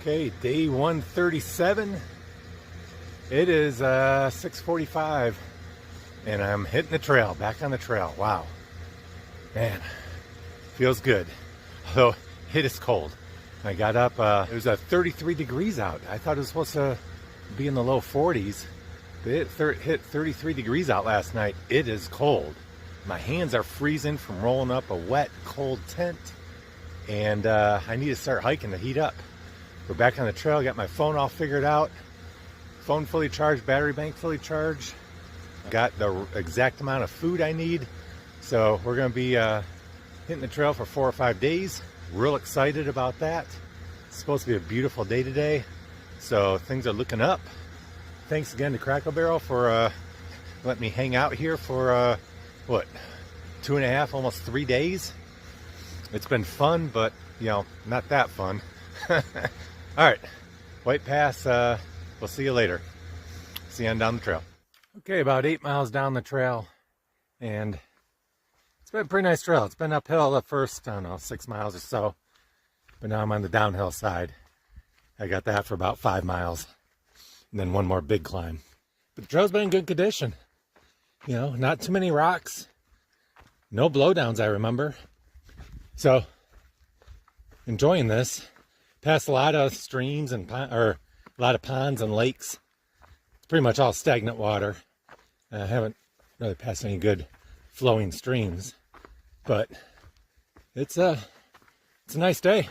Okay, day 137. It is 6:45 and I'm hitting the trail, back on the trail. Wow, man, feels good. Although it is cold. I got up, it was 33 degrees out. I thought it was supposed to be in the low 40s. But it hit 33 degrees out last night. It is cold. My hands are freezing from rolling up a wet, cold tent. And I need to start hiking to heat up. We're back on the trail, got my phone all figured out. Phone fully charged, battery bank fully charged. Got the exact amount of food I need. So we're gonna be hitting the trail for 4 or 5 days. Real excited about that. It's supposed to be a beautiful day today. So things are looking up. Thanks again to Crackle Barrel for letting me hang out here for what, 2.5, almost 3 days. It's been fun, but you know, not that fun. All right, White Pass, we'll see you later. See you on down the trail. Okay, about 8 miles down the trail, and it's been a pretty nice trail. It's been uphill the first, I don't know, 6 miles or so, but now I'm on the downhill side. I got that for about 5 miles, and then one more big climb. But the trail's been in good condition. You know, not too many rocks, no blowdowns I remember. So, enjoying this. Passed a lot of streams and a lot of ponds and lakes. It's pretty much all stagnant water. I haven't really passed any good flowing streams, but it's a nice day.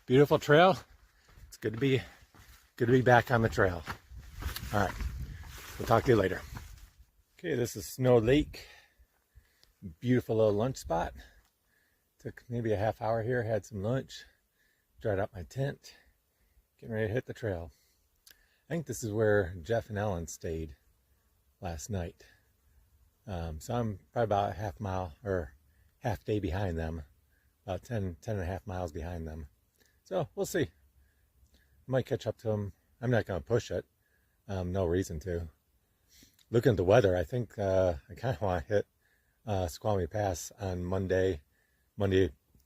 Beautiful trail. It's good to be back on the trail. All right, we'll talk to you later. Okay, this is Snow Lake. Beautiful little lunch spot. Took maybe a half hour here, had some lunch, dried out my tent, getting ready to hit the trail. I think this is where Jeff and Ellen stayed last night. So I'm probably about a half mile or half day behind them, about 10 and a half miles behind them. So we'll see. I might catch up to them. I'm not going to push it. No reason to. Looking at the weather, I think I kind of want to hit Squamish Pass on Monday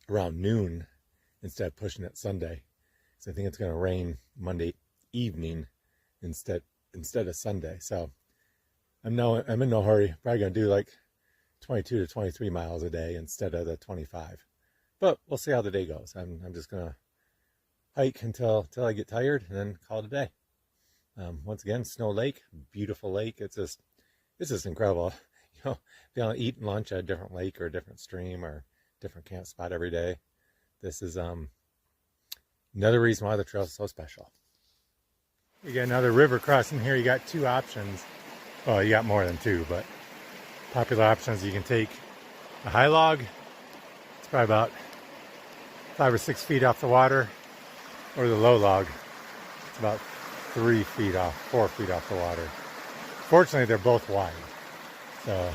around noon instead of pushing it Sunday. So I think it's going to rain Monday evening instead of Sunday. So I'm in no hurry. Probably going to do like 22 to 23 miles a day instead of the 25. But we'll see how the day goes. I'm just going to hike until I get tired and then call it a day. Once again, Snow Lake, beautiful lake. It's just incredible. You know, be able to eat lunch at a different lake or a different stream or different camp spot every day. This is another reason why the trail is so special. You got another river crossing here. You got 2 options. Well, you got more than 2, but popular options, you can take a high log. It's probably about 5 or 6 feet off the water, or the low log. It's about 4 feet off the water. Fortunately, they're both wide, so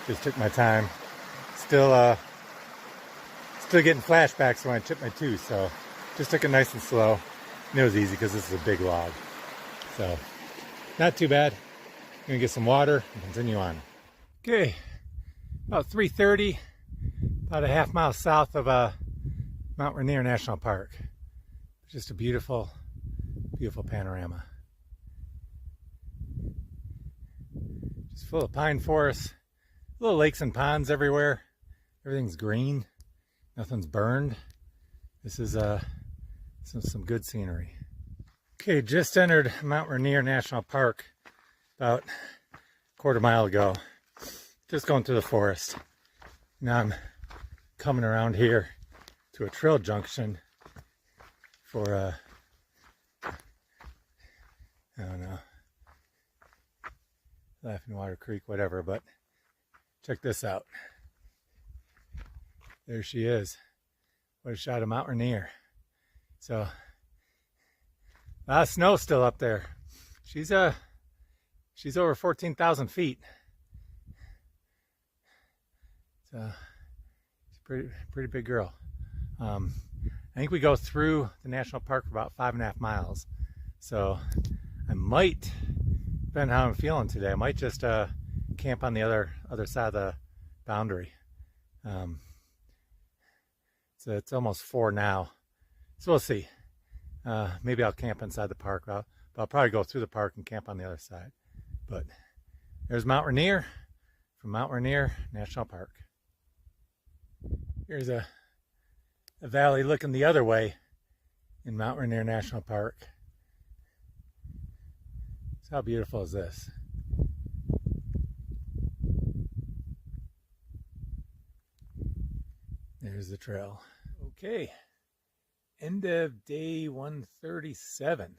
just took my time. Still getting flashbacks when I chipped my tooth, so just took it nice and slow. And it was easy because this is a big log, so not too bad. Gonna get some water and continue on. Okay, about 3:30, about a half mile south of Mount Rainier National Park. Just a beautiful panorama. Just full of pine forests, little lakes and ponds everywhere. Everything's green, nothing's burned. This is some good scenery. Okay, just entered Mount Rainier National Park about a quarter mile ago. Just going through the forest. Now I'm coming around here to a trail junction for I don't know, Laughing Water Creek, whatever, but check this out. There she is. What a shot of Mount Rainier. So, a lot of snow still up there. She's over 14,000 feet. So, she's a pretty big girl. I think we go through the national park for about 5.5 miles. So, I might, depending on how I'm feeling today, I might just camp on the other side of the boundary. So it's almost 4 now. So we'll see. Maybe I'll camp inside the park. I'll probably go through the park and camp on the other side. But there's Mount Rainier from Mount Rainier National Park. Here's a valley looking the other way in Mount Rainier National Park. So how beautiful is this? There's the trail. Okay, end of day 137.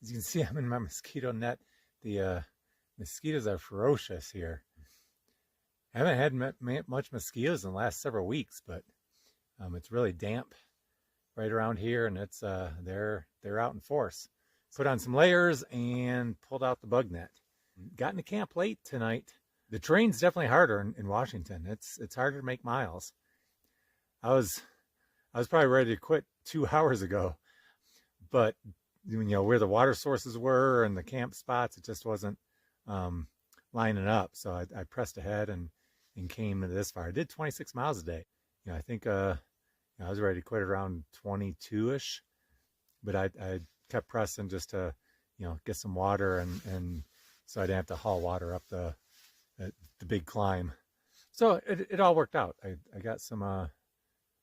As you can see, I'm in my mosquito net. The mosquitoes are ferocious here. I haven't had much mosquitoes in the last several weeks, but it's really damp right around here, and it's they're out in force. Put on some layers and pulled out the bug net. Got into camp late tonight. The terrain's definitely harder in Washington. It's harder to make miles. I was probably ready to quit 2 hours ago, but where the water sources were and the camp spots, it just wasn't lining up. So I pressed ahead and came to this far. I did 26 miles a day. I think I was ready to quit around 22-ish, but I kept pressing just to get some water and so I didn't have to haul water up the big climb. So it all worked out. I got some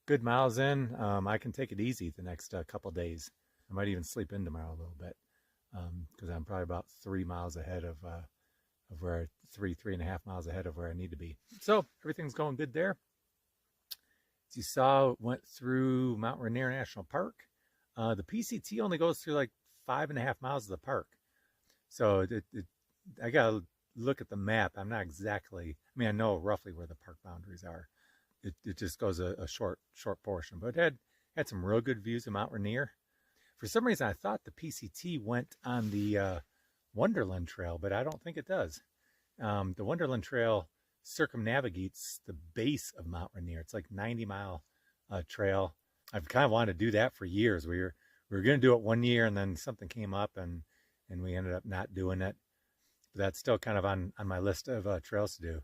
good miles in. I can take it easy the next couple days. I might even sleep in tomorrow a little bit because I'm probably about 3 miles ahead of where 3.5 miles ahead of where I need to be. So everything's going good there. As you saw, went through Mount Rainier National Park. The PCT only goes through like 5.5 miles of the park. So I gotta look at the map. I'm not exactly, I know roughly where the park boundaries are. It just goes a short portion, but it had some real good views of Mount Rainier. For some reason, I thought the PCT went on the Wonderland Trail, but I don't think it does. The Wonderland Trail circumnavigates the base of Mount Rainier. It's like 90-mile trail. I've kind of wanted to do that for years. We were going to do it one year, and then something came up, and we ended up not doing it. But that's still kind of on my list of trails to do.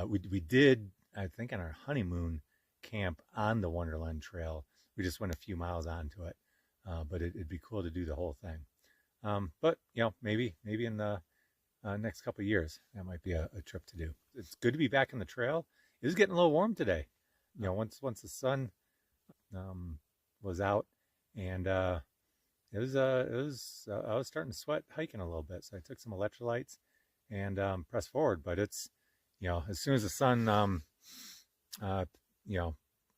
We did, I think, on our honeymoon camp on the Wonderland Trail. We just went a few miles onto it, but it'd be cool to do the whole thing. But maybe in the next couple of years, that might be a trip to do. It's good to be back in the trail. It was getting a little warm today. Once the sun was out, and I was starting to sweat hiking a little bit, so I took some electrolytes and pressed forward. But it's as soon as the sun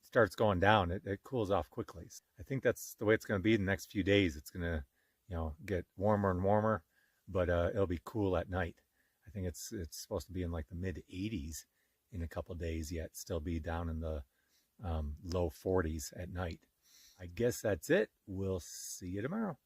starts going down, it cools off quickly. I think that's the way it's going to be the next few days. It's going to get warmer and warmer, but it'll be cool at night. I think it's supposed to be in like the mid 80s in a couple days, yet still be down in the low 40s at night. I guess that's it. We'll see you tomorrow.